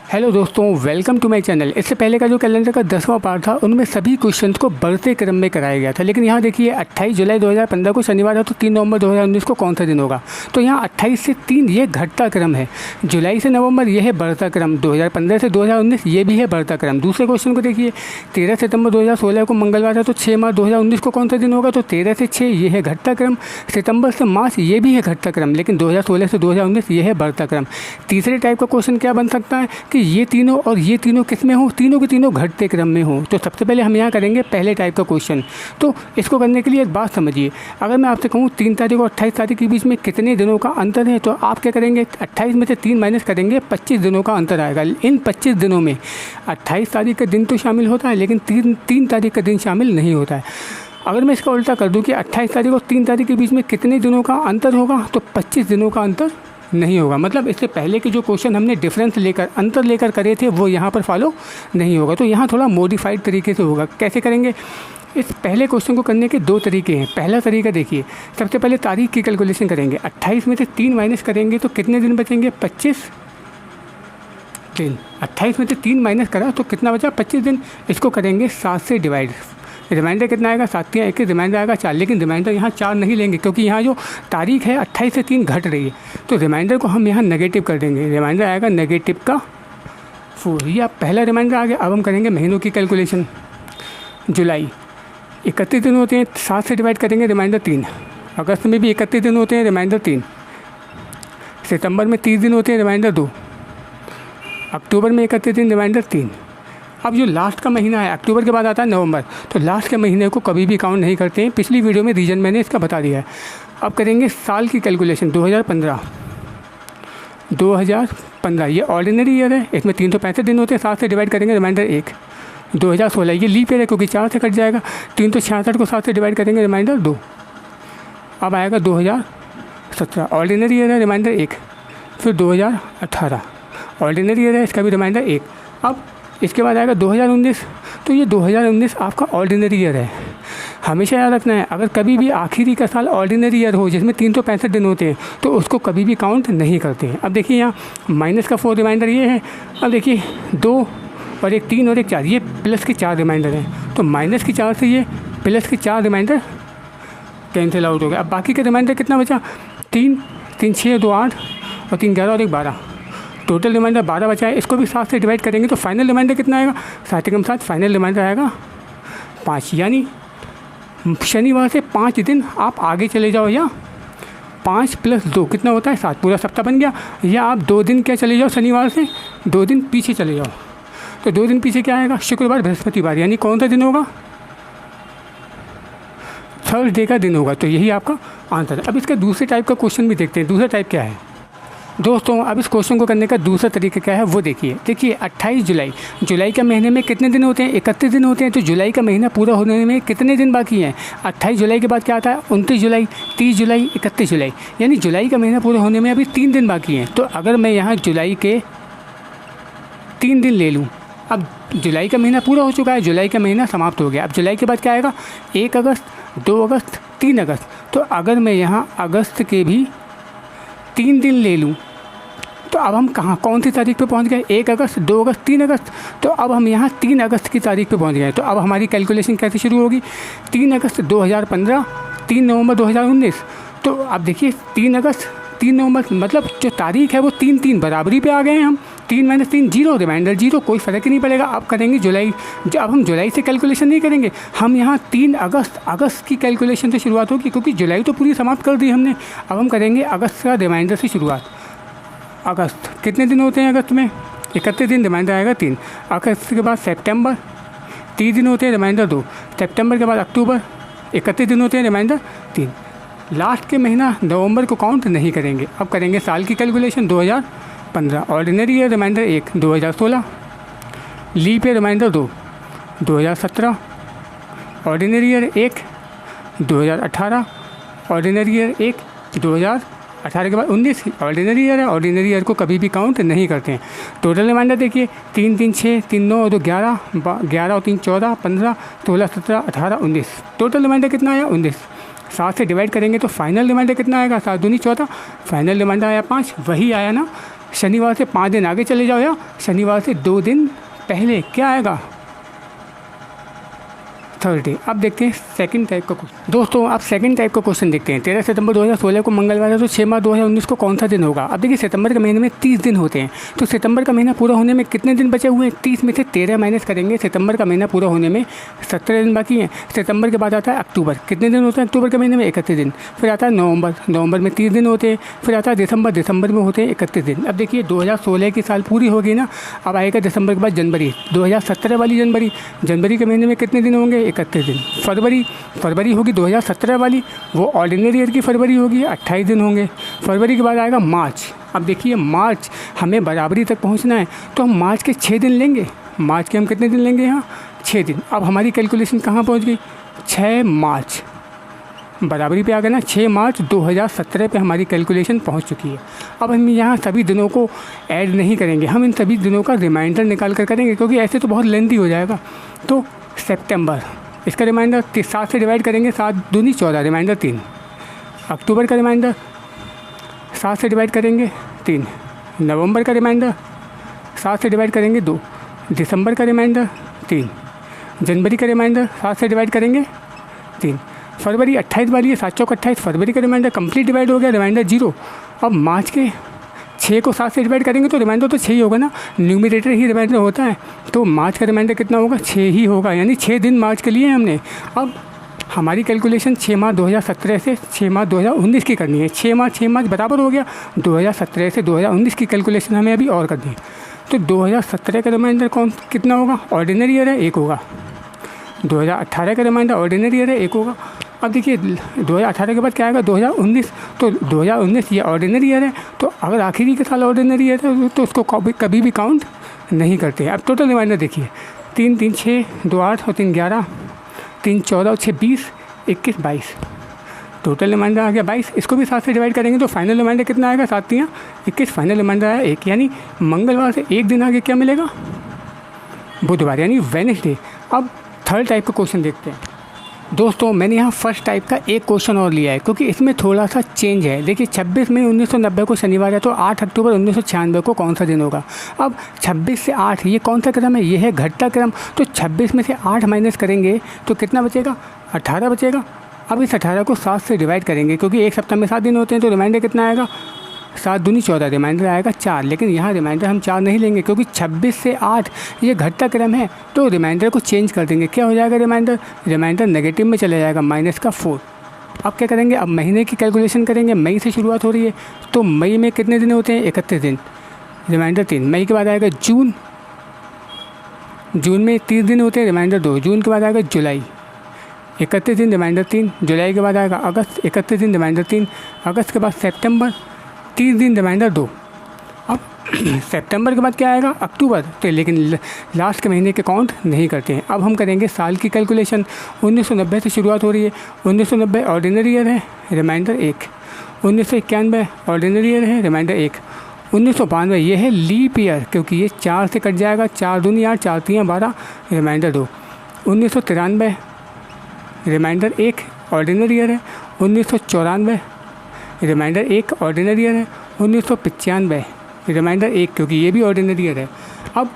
Hello दोस्तों, welcome to my channel. इससे पहले का जो कैलेंडर का 10वां पार्ट था उनमें सभी क्वेश्चंस को बढ़ते क्रम में कराया गया था, लेकिन यहाँ देखिए 28 जुलाई 2015 को शनिवार है तो 3 नवंबर 2019 को कौन सा दिन होगा। तो यहाँ 28 से 3 ये घटता क्रम है, जुलाई से नवंबर ये है बढ़ता क्रम, 2015 से 2019 ये भी है बढ़ता क्रम। दूसरे क्वेश्चन को देखिए, 13 सितंबर 2016 को मंगलवार है तो 6 मार्च 2019 को कौन सा दिन होगा। तो 13 से 6 ये है घटता क्रम, सितंबर से मार्च ये भी है घटता क्रम, लेकिन 2016 से 2019 ये है बढ़ता क्रम। तीसरे टाइप का क्वेश्चन क्या बन सकता है कि ये तीनों और ये तीनों किस में हो, तीनों के तीनों घटते क्रम में हो। तो सबसे पहले हम यहाँ करेंगे पहले टाइप का क्वेश्चन। तो इसको करने के लिए एक बात समझिए, अगर मैं आपसे कहूँ 3 तारीख और 28 तारीख के बीच में कितने दिनों का अंतर है, तो आप क्या करेंगे, 28 में से 3 माइनस करेंगे, 25 दिनों का अंतर आएगा। इन 25 दिनों में 28 तारीख का दिन तो शामिल होता है, लेकिन 3 तारीख का दिन शामिल नहीं होता है। अगर मैं इसका उल्टा कर दूं कि 28 तारीख और 3 तारीख के बीच में कितने दिनों का अंतर होगा, तो 25 दिनों का अंतर नहीं होगा। मतलब इससे पहले के जो क्वेश्चन हमने डिफरेंस लेकर अंतर लेकर करे थे वो यहाँ पर फॉलो नहीं होगा। तो यहाँ थोड़ा मॉडिफाइड तरीके से होगा। कैसे करेंगे, इस पहले क्वेश्चन को करने के 2 तरीके हैं। पहला तरीका देखिए, सबसे पहले तारीख की कैलकुलेशन करेंगे। 28 में से 3 माइनस करेंगे तो कितने दिन बचेंगे, 25 दिन। 28 में से 3 माइनस करा तो कितना बचा, 25 दिन। इसको करेंगे 7 से डिवाइड, रिमाइंडर कितना आएगा, 7 या 21, रिमाइंडर आएगा 4। लेकिन रिमाइंडर यहाँ 4 नहीं लेंगे क्योंकि यहाँ जो तारीख है 28 से 3 घट रही है, तो रिमाइंडर को हम यहाँ नेगेटिव कर देंगे। रिमाइंडर आएगा नेगेटिव का 4। ये पहला रिमाइंडर आ गया। अब हम करेंगे महीनों की कैलकुलेशन। जुलाई 31 दिन होते हैं, 7 से डिवाइड करेंगे, रिमाइंडर 3। अगस्त में भी 31 दिन होते हैं, रिमाइंडर 3। सितंबर में 30 दिन होते हैं, रिमाइंडर 2। अक्टूबर में 31 दिन, रिमाइंडर 3। अब जो लास्ट का महीना है, अक्टूबर के बाद आता है नवंबर, तो लास्ट के महीने को कभी भी काउंट नहीं करते हैं। पिछली वीडियो में रीजन मैंने इसका बता दिया है। अब करेंगे साल की कैलकुलेशन। 2015 ये ऑर्डिनरी ईयर है, इसमें 365 दिन होते हैं, 7 से डिवाइड करेंगे, रिमाइंडर 1। 2016 ये लीप ईयर है क्योंकि 4 से कट जाएगा, 366 को 7 से डिवाइड करेंगे, रिमाइंडर 2। अब आएगा 2017 ऑर्डिनरी ईयर है, रिमाइंडर 1। फिर 2018 ऑर्डिनरी ईयर है, इसका भी रिमाइंडर 1। अब इसके बाद आएगा 2019। तो ये 2019 आपका ऑर्डिनरी ईयर है। हमेशा याद रखना है, अगर कभी भी आखिरी का साल ऑर्डिनरी ईयर हो जिसमें 365 दिन होते हैं तो उसको कभी भी काउंट नहीं करते हैं। अब देखिए यहाँ माइनस का 4 रिमाइंडर ये है। अब देखिए 2 और 1 3 और 1 4, ये प्लस के 4 रिमाइंडर हैं। तो माइनस की 4 से ये प्लस के 4 रिमाइंडर कैंसिल आउट हो गया। अब बाकी का रिमाइंडर कितना बचा, 3 3 6 2 8 और 3 11 और 1 12, टोटल रिमाइंडर 12 बचा है। इसको भी 7 से डिवाइड करेंगे तो फाइनल रिमाइंडर कितना आएगा, 7 कम 7, फाइनल रिमाइंडर आएगा 5। यानी शनिवार से 5 दिन आप आगे चले जाओ, या 5 + 2 कितना होता है 7, पूरा सप्ताह बन गया। या आप 2 दिन क्या चले जाओ, शनिवार से 2 दिन पीछे चले जाओ। तो 2 दिन पीछे क्या आएगा, शुक्रवार बृहस्पतिवार, यानी कौन सा दिन होगा, थर्सडे का दिन होगा। तो यही आपका आंसर है। अब इसका दूसरे टाइप का क्वेश्चन भी देखते हैं। दूसरा टाइप क्या है दोस्तों, अब इस क्वेश्चन को करने का दूसरा तरीका क्या है वो देखिए। 28 जुलाई के महीने में कितने दिन होते हैं, 31 दिन होते हैं। तो जुलाई का महीना पूरा होने में कितने दिन बाकी हैं, 28 जुलाई के बाद क्या आता है, 29 जुलाई, 30 जुलाई, 31 जुलाई, यानी जुलाई का महीना पूरा होने में अभी 3 दिन बाकी हैं। तो अगर मैं यहाँ जुलाई के 3 दिन ले लूँ, अब जुलाई का महीना पूरा हो चुका है, जुलाई का महीना समाप्त हो गया। अब जुलाई के बाद क्या आएगा, 1 अगस्त, 2 अगस्त, 3 अगस्त। तो अगर मैं यहाँ अगस्त के भी 3 दिन ले लूँ तो अब हम कौन सी तारीख पे पहुंच गए, 1 अगस्त, 2 अगस्त, 3 अगस्त। तो अब हम यहाँ 3 अगस्त की तारीख पे पहुंच गए। तो अब हमारी कैलकुलेशन कैसे शुरू होगी, 3 अगस्त 2015, 3 नवंबर 2019। तो अब देखिए 3 अगस्त 3 नवंबर, मतलब जो तारीख है वो 3 बराबरी पे आ गए हैं हम। 3 - 3 0, रिमाइंडर 0, कोई फ़र्क ही नहीं पड़ेगा। अब करेंगे जुलाई। अब हम जुलाई से कैलकुलेशन नहीं करेंगे, हम यहाँ 3 अगस्त की कैलकुलेशन से शुरुआत होगी, क्योंकि जुलाई तो पूरी समाप्त कर दी हमने। अब हम करेंगे अगस्त का रिमाइंडर से शुरुआत। अगस्त कितने दिन होते हैं, अगस्त में 31 दिन, रिमाइंडर आएगा 3। अगस्त के बाद सितंबर 30 दिन होते हैं, रिमाइंडर 2। सितंबर के बाद अक्टूबर 31 दिन होते हैं, रिमाइंडर 3। लास्ट के महीना नवंबर को काउंट नहीं करेंगे। अब करेंगे साल की calculation. 2015 ordinary year, reminder 1। 2016 leap year, reminder 2। 2017 ordinary year 1। 2018 ordinary year 1। 2018 के बाद 19 ऑर्डिनरी ईयर है। ऑर्डिनरी ईयर को कभी भी काउंट नहीं करते हैं। टोटल रिमाइंडर देखिए, 3 3 6 3 9 और 2 11, 11 और 3 14, 15 16 17 18 19। टोटल रिमाइंडर कितना आया, 19। 7 से डिवाइड करेंगे तो फाइनल रिमाइंडर कितना आएगा, 7 दूनी 14, फाइनल रिमाइंडर आया 5। वही आया ना शनिवार से 5 दिन आगे चले जाओ या शनिवार से 2 दिन पहले क्या आएगा, थर्सडे। अब देखते हैं सेकंड टाइप का क्वेश्चन। दोस्तों आप सेकंड टाइप का क्वेश्चन देखते हैं। 13 सितंबर 2016 को मंगलवार है तो 6 मार्च 2019 को कौन सा दिन होगा। अब देखिए सितंबर के महीने में 30 दिन होते हैं, तो सितंबर का महीना पूरा होने में कितने दिन बचे हुए हैं, 30 में से 13 माइनस करेंगे। सितंबर का महीना पूरा होने में 17 दिन बाकी हैं। सितंबर के बाद आता है अक्टूबर, कितने दिन होते हैं अक्टूबर के महीने में, 31 दिन। फिर आता है नवंबर, नवंबर में 30 दिन होते हैं। फिर आता है दिसंबर, दिसंबर में होते हैं 31 दिन। अब देखिए 2016 की साल पूरी होगी ना, अब आएगा दिसंबर के बाद जनवरी, 2017 वाली जनवरी, जनवरी के महीने में कितने दिन होंगे, 31 दिन। फरवरी, फरवरी होगी 2017 वाली, वो ऑर्डिनरी ईयर की फरवरी होगी, 28 दिन होंगे। फरवरी के बाद आएगा मार्च। अब देखिए मार्च हमें बराबरी तक पहुंचना है तो हम मार्च के 6 दिन लेंगे। मार्च के हम कितने दिन लेंगे यहाँ, 6 दिन। अब हमारी कैलकुलेशन कहाँ पहुंच गई, 6 मार्च बराबरी पे आ गया ना, 6 मार्च 2017 पे हमारी कैलकुलेशन पहुंच चुकी है। अब हम यहाँ सभी दिनों को ऐड नहीं करेंगे, हम इन सभी दिनों का रिमाइंडर निकाल कर करेंगे, क्योंकि ऐसे तो बहुत लेंथी हो जाएगा। तो सितंबर, इसका रिमाइंडर 7 से डिवाइड करेंगे, 7 दूनी 14, रिमाइंडर 3। अक्टूबर का रिमाइंडर 7 से डिवाइड करेंगे 3। नवंबर का रिमाइंडर 7 से डिवाइड करेंगे 2। दिसंबर का रिमाइंडर 3। जनवरी का रिमाइंडर 7 से डिवाइड करेंगे 3। फरवरी 28 वाली है, 7 चौक 28, फरवरी का रिमाइंडर कंप्लीट डिवाइड हो गया, रिमाइंडर 0। अब मार्च के 6 को 7 से डिवाइड करेंगे तो रिमाइंडर तो 6 ही होगा ना, न्यूमरेटर ही रिमाइंडर होता है, तो मार्च का रिमाइंडर कितना होगा, 6 ही होगा, यानी 6 दिन मार्च के लिए हमने। अब हमारी कैलकुलेशन 6 मार्च 2017 से 6 मार्च 2019 की करनी है। 6 मार्च बराबर हो गया, 2017 से 2019 की कैलकुलेशन हमें अभी और करनी है। तो 2017 का रिमाइंडर कितना होगा, ऑर्डिनरी ईयर है, 1 होगा। 2018 का रिमाइंडर ऑर्डिनरी ईयर है, 1 होगा। अब देखिए 2018 के बाद क्या आएगा, 2019, तो 2019 ये ऑर्डिनरी ईयर है, तो अगर आखिरी के साल ऑर्डिनरी ईयर है तो उसको कभी भी काउंट नहीं करते। अब टोटल रिमाइंडर देखिए, 3 3 6 2 8 और 3 11, 3 14 और 6 20, 21 22, टोटल रिमाइंडर आ गया 22। इसको भी 7 से डिवाइड करेंगे तो फाइनल रिमाइंडर कितना आएगा, 7 3 21, फाइनल रिमाइंडर आया 1, यानी मंगलवार से 1 दिन आगे क्या मिलेगा, बुधवार, यानी वेडनेसडे। अब थर्ड टाइप का क्वेश्चन देखते हैं। दोस्तों मैंने यहाँ फर्स्ट टाइप का एक क्वेश्चन और लिया है, क्योंकि इसमें थोड़ा सा चेंज है। देखिए 26 मई 1990 को शनिवार है, तो 8 अक्टूबर 1996 को कौन सा दिन होगा। अब 26 से 8 ये कौन सा क्रम है, ये है घटता क्रम, तो 26 में से 8 माइनस करेंगे तो कितना बचेगा, 18 बचेगा। अब इस 18 को 7 से डिवाइड करेंगे, क्योंकि एक सप्ताह में 7 दिन होते हैं, तो रिमाइंडर कितना आएगा, 7 दूनी 14, रिमाइंडर आएगा 4। लेकिन यहाँ रिमाइंडर हम 4 नहीं लेंगे, क्योंकि 26 से 8 ये घटता क्रम है, तो रिमाइंडर को चेंज कर देंगे। क्या हो जाएगा, रिमाइंडर नेगेटिव में चला जाएगा, -4। अब क्या करेंगे, अब महीने की कैलकुलेशन करेंगे। मई से शुरुआत हो रही है, तो मई में कितने दिन होते हैं, 31 दिन, रिमाइंडर 3। मई के बाद आएगा जून, जून में 30 दिन होते हैं, रिमाइंडर 2। जून के बाद आएगा जुलाई, 31 दिन, रिमाइंडर 3। जुलाई के बाद आएगा अगस्त, 31 दिन, रिमाइंडर 3। अगस्त के बाद सितंबर, 30 दिन, रिमाइंडर 2। अब सितंबर के बाद क्या आएगा, अक्टूबर, तो लेकिन लास्ट के महीने के काउंट नहीं करते हैं। अब हम करेंगे साल की कैलकुलेशन। 1990 से शुरुआत हो रही है, 1990 ऑर्डिनरी ईयर है, रिमाइंडर 1। 1991 ऑर्डिनरी ईयर है, रिमाइंडर 1। 1992 ये है लीप ईयर, क्योंकि ये 4 से कट जाएगा, 4 दूनी 8, 4 3 12, रिमाइंडर 2। 1993 रिमाइंडर 1 ऑर्डिनरी ईयर है। 1994 रिमाइंडर 1 ऑर्डिनरी ईयर है। 1995 रिमाइंडर 1, क्योंकि ये भी ऑर्डिनरी ईयर है। अब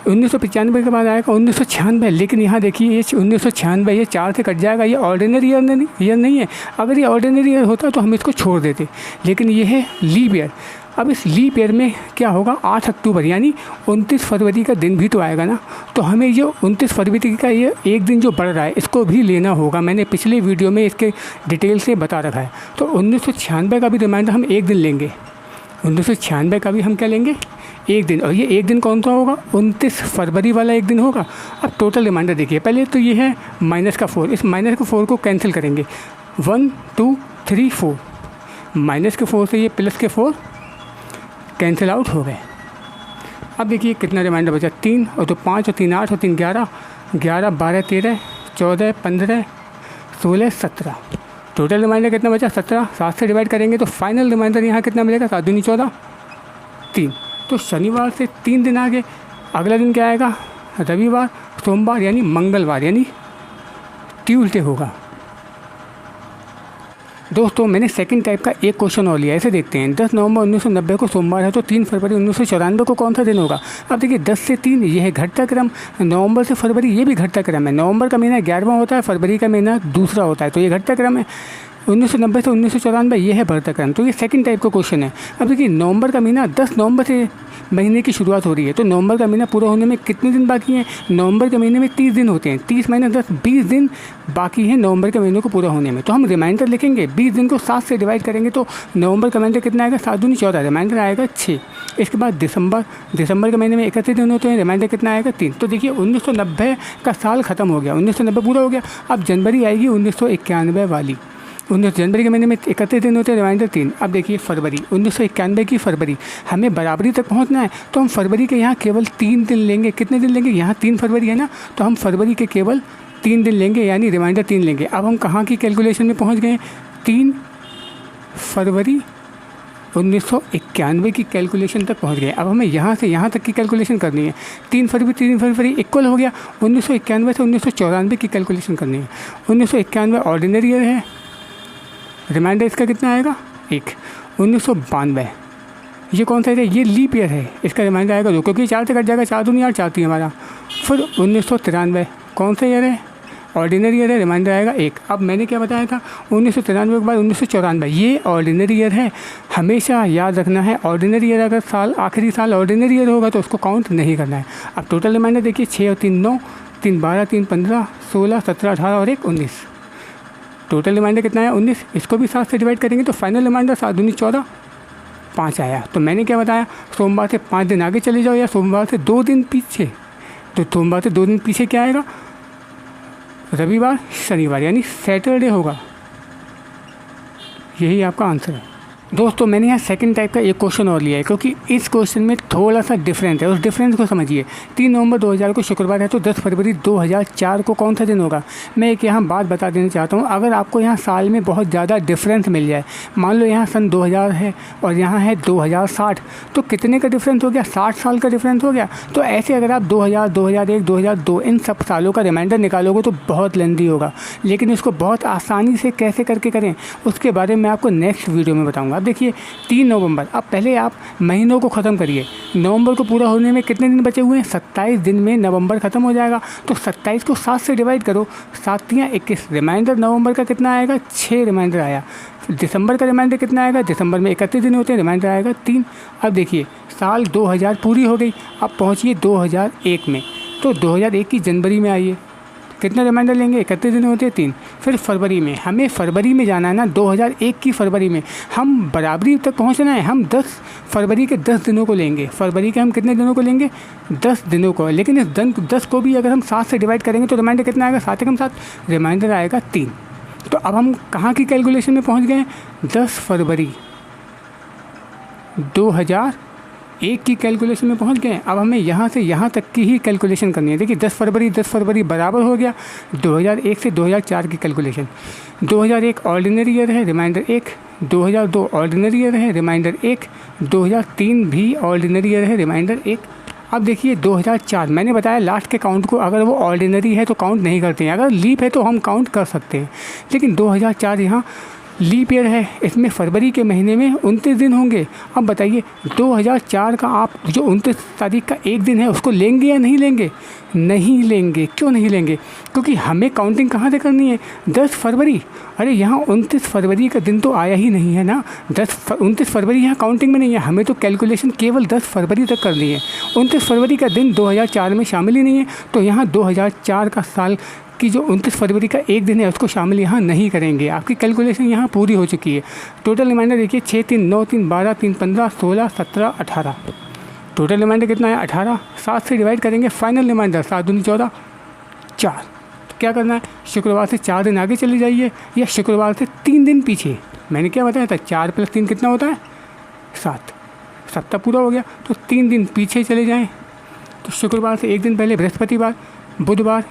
1995 के बाद आएगा 1996, लेकिन यहाँ देखिए ये 1996 ये 4 से कट जाएगा, ये ऑर्डिनरी ईयर नहीं है। अगर ये ऑर्डिनरी ईयर होता तो हम इसको छोड़ देते, लेकिन ये है लीप ईयर। अब इस लीप ईयर में क्या होगा, 8 अक्टूबर यानी 29 फरवरी का दिन भी तो आएगा ना, तो हमें ये 29 फरवरी का ये एक दिन जो बढ़ रहा है इसको भी लेना होगा। मैंने पिछले वीडियो में इसके डिटेल से बता रखा है। तो 1996 का भी रिमाइंडर हम एक दिन लेंगे, 1996 का भी हम क्या लेंगे, एक दिन। और ये एक दिन कौन सा होगा, 29 फरवरी वाला एक दिन होगा। अब टोटल रिमाइंडर देखिए, पहले तो ये है -4, इस -4 को कैंसिल करेंगे, 1 2 3 4, -4 से ये +4 कैंसिल आउट हो गए। अब देखिए कितना रिमाइंडर बचा, 3 और 2 5 और 3 8 और 3 11, 11 12 13 14 15 16 17, टोटल रिमाइंडर कितना बचा, 17। 7 से डिवाइड करेंगे तो फाइनल रिमाइंडर यहाँ कितना मिलेगा, 7 दूनी 14 3। तो शनिवार से 3 दिन आगे अगला दिन क्या आएगा, रविवार, सोमवार यानी मंगलवार यानी ट्यूसडे होगा। दोस्तों मैंने सेकंड टाइप का एक क्वेश्चन और लिया, ऐसे देखते हैं। 10 नवंबर 1990 को सोमवार है तो 3 फरवरी 1994 को कौन सा दिन होगा। अब देखिए 10 से 3 ये है घटता क्रम, नवंबर से फरवरी ये भी घटता क्रम है। नवंबर का महीना 11वां होता है, फरवरी का महीना दूसरा होता है, तो ये घटता क्रम है। 1990 से 1994 ये है बढ़ता क्रम, तो ये सेकंड टाइप का क्वेश्चन है। अब देखिए नवंबर का महीना 10 नवंबर से महीने की शुरुआत हो रही है, तो नवंबर का महीना पूरा होने में कितने दिन बाकी हैं। नवंबर के महीने में 30 दिन होते हैं, 30 महीने 10 20 दिन बाकी हैं नवंबर के महीने को पूरा होने में। तो हम रिमाइंडर लिखेंगे, 20 दिन को 7 से डिवाइड करेंगे तो नवंबर का महीना कितना आएगा, 7 दूनी 14, रिमाइंडर आएगा 6। इसके बाद दिसंबर के महीने में 31 दिन होते हैं, रिमाइंडर कितना आएगा 3। तो देखिए 1990 का साल ख़त्म हो गया, 1990 पूरा हो गया। अब जनवरी आएगी 1991 वाली। 19 जनवरी के महीने में 31 दिन होते हैं, रिमाइंडर 3। अब देखिए फरवरी 1991 की फरवरी, हमें बराबरी तक पहुंचना है तो हम फरवरी के यहाँ केवल 3 दिन लेंगे। कितने दिन लेंगे, यहाँ 3 फरवरी है ना, तो हम फरवरी के केवल 3 दिन लेंगे, यानी रिमाइंडर 3 लेंगे। अब हम कहाँ की कैलकुलेशन में पहुँच गए, 3 फरवरी 1991 की कैलकुलेशन तक पहुंच गए। अब हमें यहाँ से यहाँ तक की कैलकुलेशन करनी है। 3 फरवरी इक्वल हो गया 1991 से 1994 की कैलकुलेशन करनी है। 1991 ऑर्डिनरी ईयर है, रिमाइंडर इसका कितना आएगा 1। 1992 ये कौन सा है, ये लीप ईयर है, इसका रिमाइंडर आएगा 2, क्योंकि 4 से कट जाएगा, 4 दूनी 8 4 3 हमारा। फिर 1993 कौन सा ईयर है, ऑर्डिनरी ईयर है, रिमाइंडर आएगा 1। अब मैंने क्या बताया था, 1993 के बाद 1994 ये ऑर्डिनरी ईयर है। हमेशा याद रखना है, ऑर्डिनरी ईयर अगर साल आखिरी साल ऑर्डिनरी ईयर होगा तो उसको काउंट नहीं करना है। अब टोटल रिमाइंडर देखिए, 6 और 3 9, 3 12, 3 15, 16, 17, 18 और 1 19। टोटल रिमाइंडर कितना है 19। इसको भी 7 से डिवाइड करेंगे तो फाइनल रिमाइंडर 7 दूनी 14, 5 आया। तो मैंने क्या बताया, सोमवार से 5 दिन आगे चले जाओ या सोमवार से 2 दिन पीछे। तो सोमवार से 2 दिन पीछे क्या आएगा, रविवार शनिवार, यानी सैटरडे होगा। यही आपका आंसर है। दोस्तों मैंने यहाँ सेकंड टाइप का एक क्वेश्चन और लिया है, क्योंकि इस क्वेश्चन में थोड़ा सा डिफरेंट है, उस डिफरेंस को समझिए। 3 नवंबर 2000 को शुक्रवार है तो 10 फरवरी 2004 को कौन सा दिन होगा। मैं एक यहाँ बात बता देना चाहता हूँ, अगर आपको यहाँ साल में बहुत ज़्यादा डिफरेंस मिल जाए, मान लो यहाँ सन 2000 है और यहाँ है 2060, तो कितने का डिफरेंस हो गया, 60 साल का डिफरेंस हो गया। तो ऐसे अगर आप 2000, 2001, 2002 इन सब सालों का रिमाइंडर निकालोगे तो बहुत लेंदी होगा, लेकिन इसको बहुत आसानी से कैसे करके करें उसके बारे में आपको नेक्स्ट वीडियो में बताऊँगा। अब देखिए 3 नवंबर, अब पहले आप महीनों को ख़त्म करिए। नवंबर को पूरा होने में कितने दिन बचे हुए हैं, 27 दिन में नवंबर ख़त्म हो जाएगा। तो 27 को 7 से डिवाइड करो, 7 तियां 21, रिमाइंडर नवंबर का कितना आएगा 6 रिमाइंडर आया। दिसंबर का रिमाइंडर कितना आएगा, दिसंबर में 31 दिन होते हैं, रिमाइंडर आएगा 3। अब देखिए साल 2000 पूरी हो गई, अब पहुँचिए 2001 में। तो 2001 की जनवरी में आइए, कितना रिमाइंडर लेंगे, 31 दिन होते हैं 3। फिर फरवरी में, हमें फरवरी में जाना है ना, 2001 की फरवरी में हम बराबरी तक पहुंचना है। हम 10 फरवरी के 10 दिनों को लेंगे। फरवरी के हम कितने दिनों को लेंगे, 10 दिनों को। लेकिन इस 10 को भी अगर हम 7 से डिवाइड करेंगे तो रिमाइंडर कितना आएगा, 7 एकम 7, रिमाइंडर आएगा 3। तो अब हम कहाँ की कैलकुलेशन में पहुँच गए, 10 फरवरी 2001 की कैलकुलेशन में पहुंच गए। अब हमें यहाँ से यहाँ तक की ही कैलकुलेशन करनी है। देखिए 10 फरवरी बराबर हो गया 2001 से 2004 की कैलकुलेशन। 2001 ऑर्डिनरी ईयर है, रिमाइंडर 1। 2002 ऑर्डिनरी ईयर है, रिमाइंडर 1। 2003 भी ऑर्डिनरी ईयर है, रिमाइंडर 1। अब देखिए 2004, मैंने बताया लास्ट के काउंट को अगर वो ऑर्डिनरी है तो काउंट नहीं करते हैं, अगर लीप है तो हम काउंट कर सकते हैं। लेकिन 2004 यहाँ लीप ईयर है, इसमें फरवरी के महीने में 29 दिन होंगे। अब बताइए 2004 का आप जो 29 तारीख का एक दिन है उसको लेंगे या नहीं लेंगे, नहीं लेंगे। क्यों नहीं लेंगे, क्योंकि हमें काउंटिंग कहाँ से करनी है, 10 फरवरी। अरे यहाँ 29 फरवरी का दिन तो आया ही नहीं है ना, 29 फरवरी यहाँ काउंटिंग में नहीं है। हमें तो कैलकुलेशन केवल 10 फरवरी तक करनी है। 29 फरवरी का दिन 2004 में शामिल ही नहीं है, तो यहाँ 2004 का साल कि जो 29 फरवरी का एक दिन है उसको शामिल यहाँ नहीं करेंगे। आपकी कैलकुलेशन यहाँ पूरी हो चुकी है। टोटल रिमाइंडर देखिए 6 3 9 3 12 3 15 16 17 18। टोटल रिमाइंडर कितना है 18। 7 से डिवाइड करेंगे, फाइनल रिमाइंडर 7 दूनी 14 4। तो क्या करना है, शुक्रवार से 4 दिन आगे चले जाइए या शुक्रवार से 3 दिन पीछे। मैंने क्या बताया था, 4 + 3 कितना होता है 7। सप्ताह पूरा हो गया तो 3 दिन पीछे चले जाएँ। तो शुक्रवार से एक दिन पहले बृहस्पतिवार, बुधवार,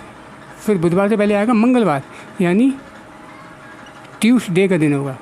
फिर बुधवार से पहले आएगा मंगलवार, यानी ट्यूसडे का दिन होगा।